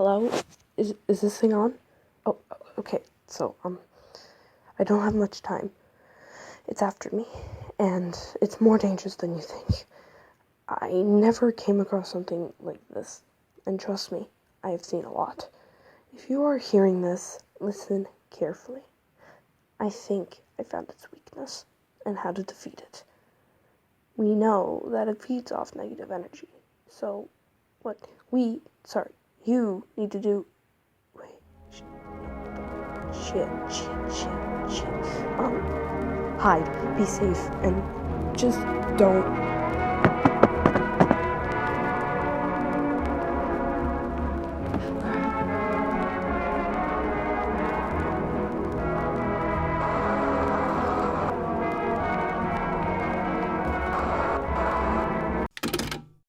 Hello? Is this thing on? Oh, okay. So, I don't have much time. It's after me, and it's more dangerous than you think. I never came across something like this, and trust me, I have seen a lot. If you are hearing this, listen carefully. I think I found its weakness, and how to defeat it. We know that it feeds off negative energy, so what you need to do. Wait, shit. Hide, be safe, and just don't